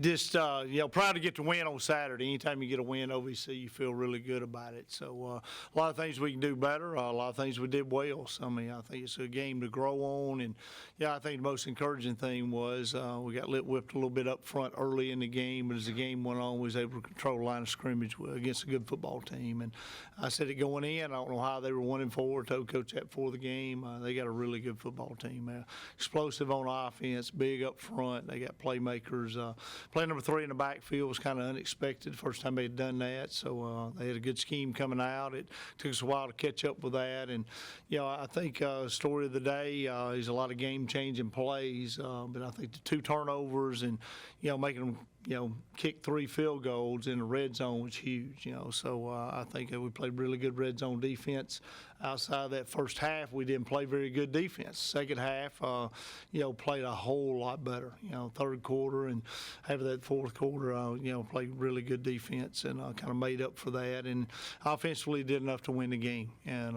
Just proud to get the win on Saturday. Anytime you get a win OVC, you feel really good about it. So a lot of things we can do better, a lot of things we did well. So I think it's a game to grow on. And I think the most encouraging thing was we got whipped a little bit up front early in the game, but as the game went on, we was able to control the line of scrimmage against a good football team. And I said it going in. I don't know how they were 1-4. Told Coach that before the game. They got a really good football team. Explosive on offense, big up front. They got playmakers. Play number 3 in the backfield was kind of unexpected. First time they had done that, so they had a good scheme coming out. It took us a while to catch up with that, and I think story of the day is a lot of game-changing plays, but I think the 2 turnovers and making them kick 3 field goals in the red zone was huge. So I think we played really good red zone defense. Outside of that first half, we didn't play very good defense. Second half, played a whole lot better. Third quarter and after that fourth quarter, played really good defense and kind of made up for that. And offensively, did enough to win the game. And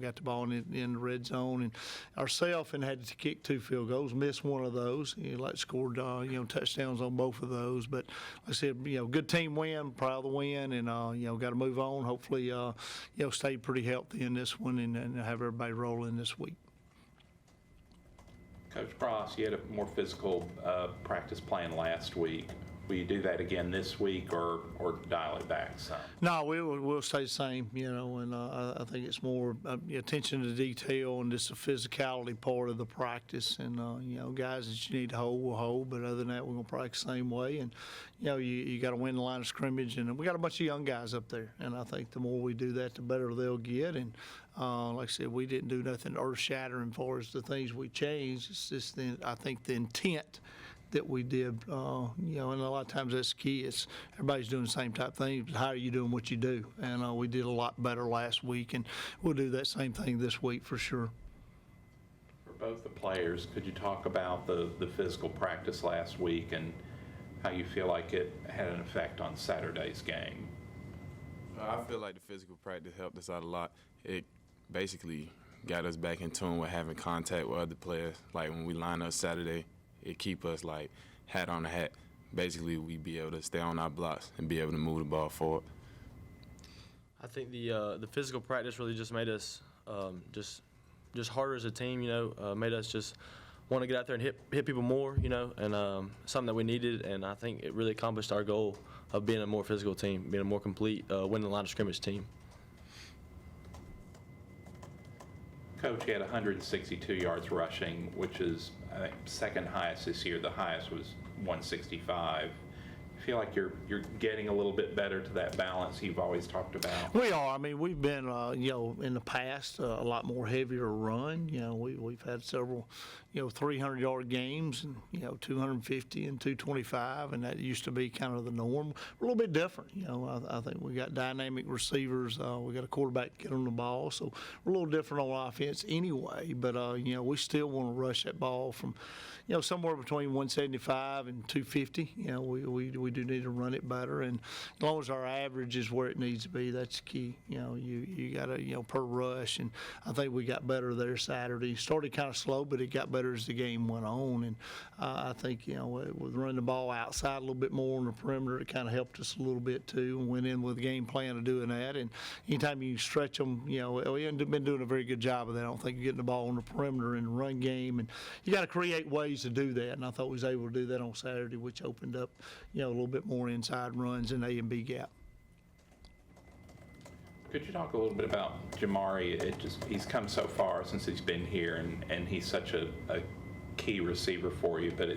got the ball in the red zone and ourselves and had to kick 2 field goals. Missed one of those. Scored touchdowns on both of those. But like I said, good team win. Proud of the win, and got to move on. Hopefully, stay pretty healthy in this one and have everybody rolling this week. Coach Pross, you had a more physical practice plan last week. Will you do that again this week or dial it back some? No, we'll stay the same, and I think it's more attention to detail and just the physicality part of the practice. And, guys that you need to hold, will hold. But other than that, we're going to practice the same way. And, you got to win the line of scrimmage. And we got a bunch of young guys up there. And I think the more we do that, the better they'll get. And, like I said, we didn't do nothing earth-shattering as far as the things we changed. It's just, I think, the intent that we did, and a lot of times that's key. It's everybody's doing the same type of thing, but how are you doing what you do? And we did a lot better last week, and we'll do that same thing this week for sure. For both the players, could you talk about the physical practice last week and how you feel like it had an effect on Saturday's game? I feel like the physical practice helped us out a lot. It basically got us back in tune with having contact with other players. Like when we line up Saturday, it keep us like hat on the hat. Basically, we be able to stay on our blocks and be able to move the ball forward. I think the physical practice really just made us just harder as a team. Made us just want to get out there and hit people more. And something that we needed. And I think it really accomplished our goal of being a more physical team, being a more complete, winning the line of scrimmage team. Coach, you had 162 yards rushing, which is, I think, second highest this year. The highest was 165. I feel like you're getting a little bit better to that balance you've always talked about. We are. I mean, we've been, in the past, a lot more heavier run. We've had several, 300-yard games and, 250 and 225, and that used to be kind of the norm. We're a little bit different. I think we got dynamic receivers. We got a quarterback to get on the ball, so we're a little different on offense anyway. But, we still want to rush that ball from, somewhere between 175 and 250. We do need to run it better, and as long as our average is where it needs to be, that's key. You got to, per rush, and I think we got better there Saturday. Started kind of slow, but it got better as the game went on, and I think, with running the ball outside a little bit more on the perimeter, it kind of helped us a little bit too, and went in with a game plan of doing that. And anytime you stretch them, we haven't been doing a very good job of that. I don't think you're getting the ball on the perimeter in the run game, and you got to create ways to do that, and I thought we was able to do that on Saturday, which opened up, a little bit more inside runs in A and B gap. Could you talk a little bit about Jamari? He's come so far since he's been here, and he's such a key receiver for you, but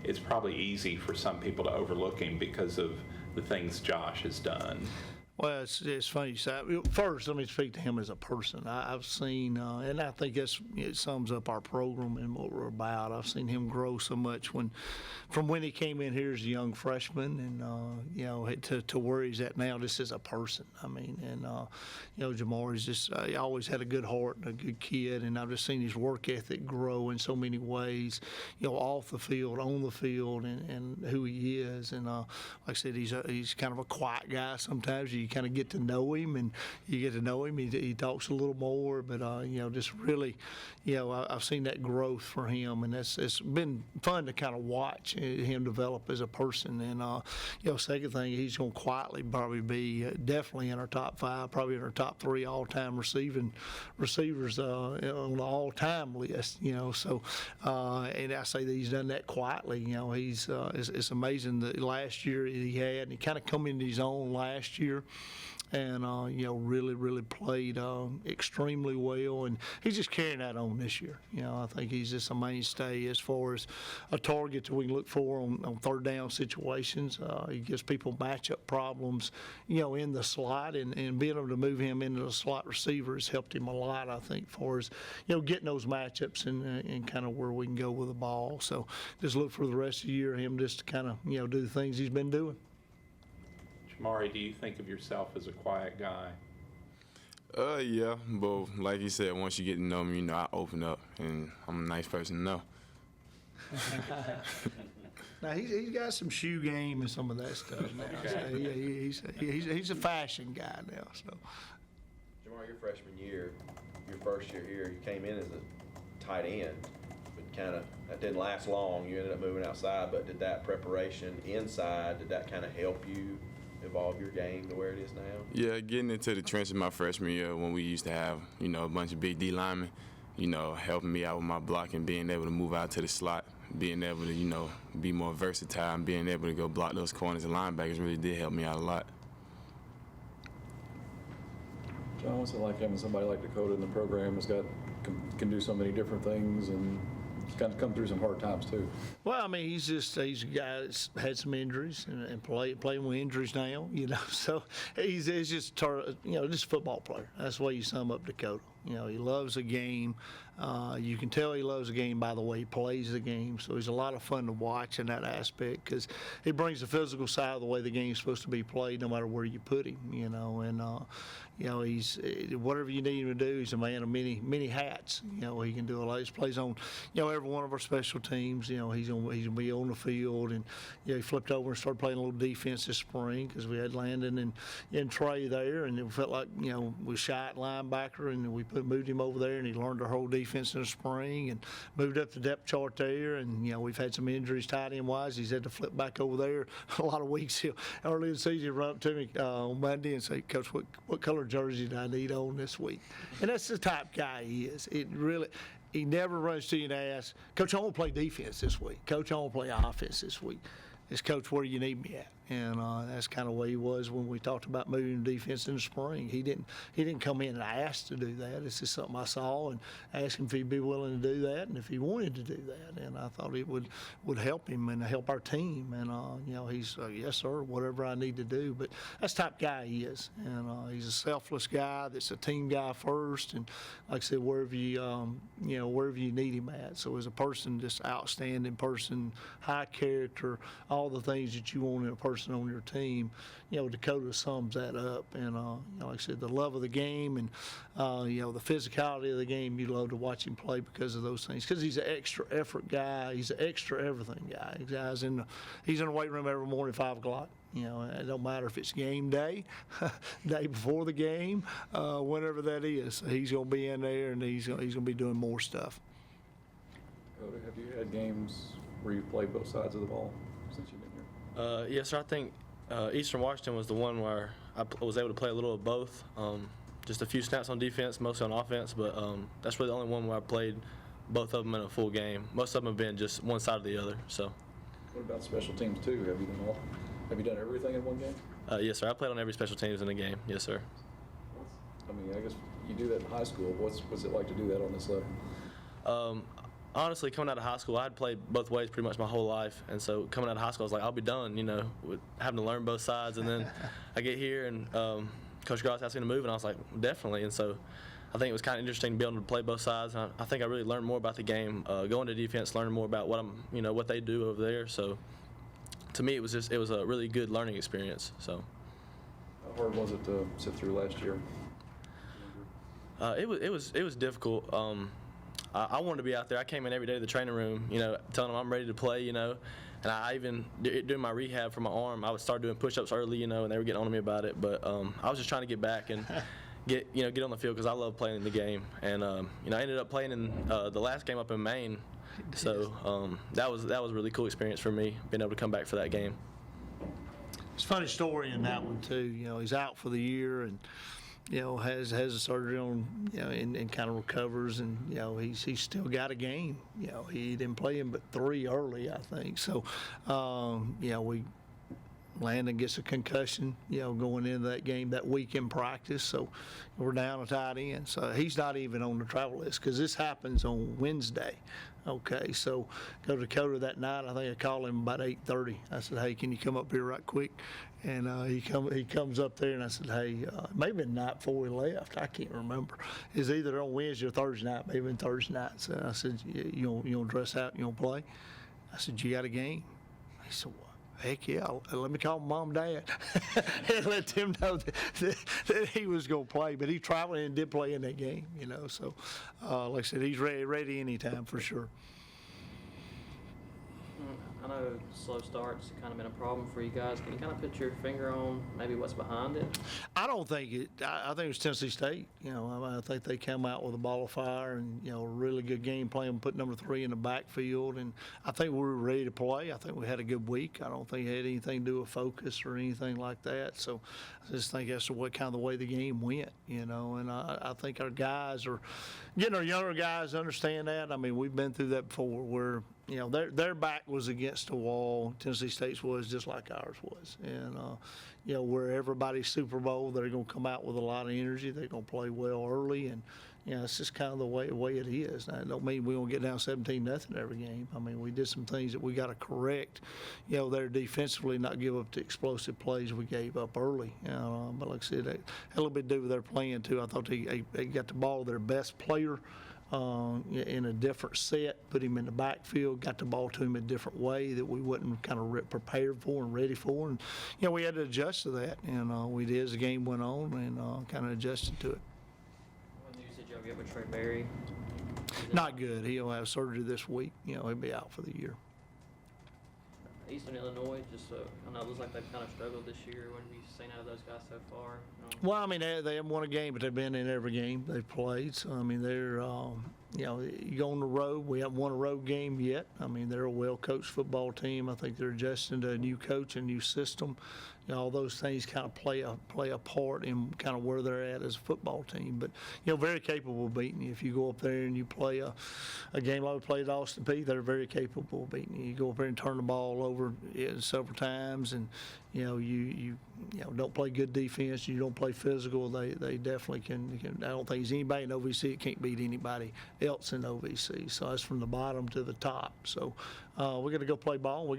it's probably easy for some people to overlook him because of the things Josh has done. Well, it's funny. So first, let me speak to him as a person. I've seen, and I think it sums up our program and what we're about. I've seen him grow so much from when he came in here as a young freshman, and to where he's at now, just as a person. I mean, and Jamari's just he always had a good heart and a good kid, and I've just seen his work ethic grow in so many ways. Off the field, on the field, and who he is. And like I said, he's kind of a quiet guy. Sometimes you kind of get to know him, and you get to know him. He talks a little more, but just really, I've seen that growth for him, and it's been fun to kind of watch him develop as a person. And second thing, he's going to quietly probably be definitely in our top 5, probably in our top 3 all-time receivers on the all-time list. So and I say that he's done that quietly. He's it's amazing that last year he had, and he kind of come into his own last year, and really played extremely well, and he's just carrying that on this year. I think he's just a mainstay as far as a target that we can look for on third down situations. He gives people matchup problems, in the slot, and being able to move him into the slot receiver has helped him a lot, I think, for us, getting those matchups and kind of where we can go with the ball. So just look for the rest of the year him just to kind of do the things he's been doing. Jamari, do you think of yourself as a quiet guy? Yeah, but like you said, once you get to know me, I open up, and I'm a nice person to know. Now he's got some shoe game and some of that stuff now. Okay. So he's a fashion guy now. So Jamari, your freshman year, your first year here, you came in as a tight end, but that didn't last long. You ended up moving outside, but did that preparation inside, did that kind of help you evolve your game to where it is now? Yeah, getting into the trenches my freshman year when we used to have, a bunch of big D linemen, helping me out with my blocking, being able to move out to the slot, being able to, be more versatile, and being able to go block those corners and linebackers really did help me out a lot. John, what's it like having somebody like Dakota in the program who's can do so many different things and kind of come through some hard times too? well, I mean, he's a guy that's had some injuries and playing with injuries now. So he's just just a football player. That's the way you sum up Dakota. He loves the game. You can tell he loves the game by the way he plays the game. So he's a lot of fun to watch in that aspect because he brings the physical side of the way the game's supposed to be played, no matter where you put him. And he's whatever you need him to do. He's a man of many hats. He can do a lot. He plays on every one of our special teams. He's gonna be on the field, and he flipped over and started playing a little defense this spring because we had Landon and Trey there, and it felt like we shot linebacker, and we moved him over there, and he learned our whole defense in the spring and moved up the depth chart there. And we've had some injuries tight end wise. He's had to flip back over there a lot of weeks. Early in the season, he'd run up to me on Monday and say, "Coach, what color jersey do I need on this week?" And that's the type guy he is. He never runs to you and asks, "Coach, I want to play defense this week. Coach, I want to play offense this week." It's, "Coach, where do you need me at?" And that's kind of the way he was when we talked about moving to defense in the spring. He didn't come in and ask to do that. It's just something I saw and asked him if he'd be willing to do that and if he wanted to do that. And I thought it would help him and help our team. And he's yes sir, whatever I need to do. But that's the type of guy he is. And he's a selfless guy. That's a team guy first. And like I said, wherever you need him at. So as a person, just outstanding person, high character, all the things that you want in a person on your team, Dakota sums that up. And like I said, the love of the game and the physicality of the game, you love to watch him play because of those things. Because he's an extra effort guy, he's an extra everything guy. He's in the weight room every morning at 5 o'clock. It don't matter if it's game day, day before the game, whenever that is. He's going to be in there, and he's going to be doing more stuff. Dakota, have you had games where you played both sides of the ball since you've been here? Yes, sir. I think Eastern Washington was the one where I was able to play a little of both. Just a few snaps on defense, mostly on offense, but that's really the only one where I played both of them in a full game. Most of them have been just one side or the other. So. What about special teams too? Have you done everything in one game? Yes, sir. I played on every special teams in the game. Yes, sir. I mean, I guess you do that in high school. What's it like to do that on this level? Honestly, coming out of high school, I had played both ways pretty much my whole life, and so coming out of high school, I was like, I'll be done, with having to learn both sides. And then I get here, and Coach Gross asked me to move, and I was like, definitely. And so I think it was kind of interesting to be able to play both sides. And I think I really learned more about the game, going to defense, learning more about what they do over there. So to me, it was a really good learning experience. So. How hard was it to sit through last year? It was difficult. I wanted to be out there. I came in every day to the training room, telling them I'm ready to play, And I even, during my rehab for my arm, I would start doing push-ups early, you know, and they were getting on me about it. But I was just trying to get back and get on the field because I love playing the game. And, you know, I ended up playing in the last game up in Maine. So that was a really cool experience for me, being able to come back for that game. It's a funny story in that one, too. You know, he's out for the year and, you know, has a surgery on, you know, and kind of recovers, and, you know, he's still got a game. You know, he didn't play him but 3 early, I think. So, you know, Landon gets a concussion, you know, going into that game that week in practice. So we're down a tight end. So he's not even on the travel list because this happens on Wednesday. Okay, so go to Dakota that night. I think I called him about 8:30. I said, hey, can you come up here right quick? And he comes up there, and I said, hey, maybe the night before we left. I can't remember. It's either on Wednesday or Thursday night, maybe on Thursday night. So I said, you don't dress out, you don't play? I said, you got a game? He said, what? Heck yeah, let me call Mom and Dad and let them know that he was going to play. But he traveled and did play in that game, you know. So, like I said, he's ready anytime for sure. I know slow starts kind of been a problem for you guys. Can you kind of put your finger on maybe what's behind it? I don't think it. I think it was Tennessee State. You know, I think they come out with a ball of fire and, you know, a really good game plan, put number 3 in the backfield, and I think we were ready to play. I think we had a good week. I don't think it had anything to do with focus or anything like that. So I just think that's what kind of the way the game went, you know. And I think our guys are getting our younger guys to understand that. I mean, we've been through that before where, you know, their back was against the wall. Tennessee State's was just like ours was. And, you know, where everybody's Super Bowl, they're going to come out with a lot of energy. They're going to play well early. And, you know, it's just kind of the way it is. Now, it don't mean we won't get down 17-0 every game. I mean, we did some things that we got to correct, you know, there defensively, not give up the explosive plays we gave up early. But like I said, that had a little bit to do with their playing, too. I thought they got the ball to their best player in a different set, put him in the backfield, got the ball to him a different way that we wasn't kind of prepared for and ready for. And, you know, we had to adjust to that. And we did as the game went on and kind of adjusted to it. What news did y'all get with Trey Berry? Not good. He'll have surgery this week. You know, he'll be out for the year. Eastern Illinois, just I know it looks like they've kind of struggled this year. What have you seen out of those guys so far? Well, I mean, they haven't won a game, but they've been in every game they've played. So, I mean, they're, you know, you go on the road. We haven't won a road game yet. I mean, they're a well-coached football team. I think they're adjusting to a new coach, a new system. You know, all those things kind of play a part in kind of where they're at as a football team. But, you know, very capable of beating you. If you go up there and you play a game like we played at Austin Peay, they're very capable of beating you. You go up there and turn the ball over several times, and, you know, you don't play good defense. You don't play physical. They definitely can. I don't think there's anybody in OVC that can't beat anybody else in OVC. So that's from the bottom to the top. So we got to go play ball.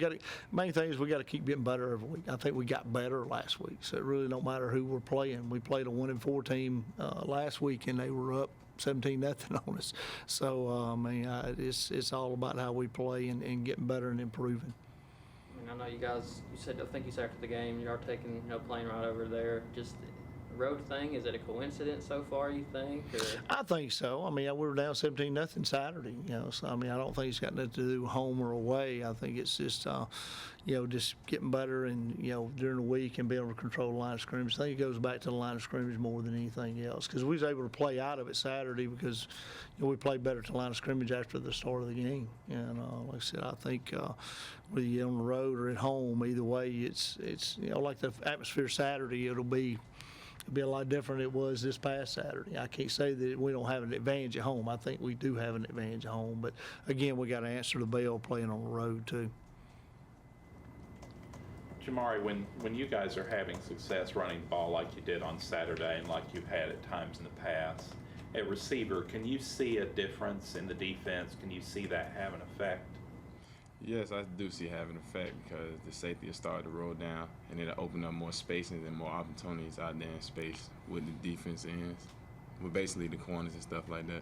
Main thing is we got to keep getting better every week. I think we got better last week. So it really don't matter who we're playing. We played a 1-4 team last week, and they were up 17-0 on us. So I mean, it's all about how we play and getting better and improving. I mean, I know you guys. I think you said after the game you are taking plane right over there. Just road thing, is it a coincidence so far, you think? Or? I think so. I mean, we were down 17-0 Saturday, you know, so I mean, I don't think it's got nothing to do home or away. I think it's just, you know, just getting better and, you know, during the week and being able to control the line of scrimmage. I think it goes back to the line of scrimmage more than anything else because we was able to play out of it Saturday because, you know, we played better to the line of scrimmage after the start of the game. And like I said, I think whether you're on the road or at home, either way, it's you know, like the atmosphere Saturday, it'll be a lot different than it was this past Saturday. I can't say that we don't have an advantage at home. I think we do have an advantage at home. But, again, we got to answer the bell playing on the road, too. Jamari, when you guys are having success running the ball like you did on Saturday and like you've had at times in the past, at receiver, can you see a difference in the defense? Can you see that have an effect? Yes, I do see it having an effect because the safety has started to roll down and it'll open up more spaces and more opportunities out there in space with the defense ends, with basically the corners and stuff like that.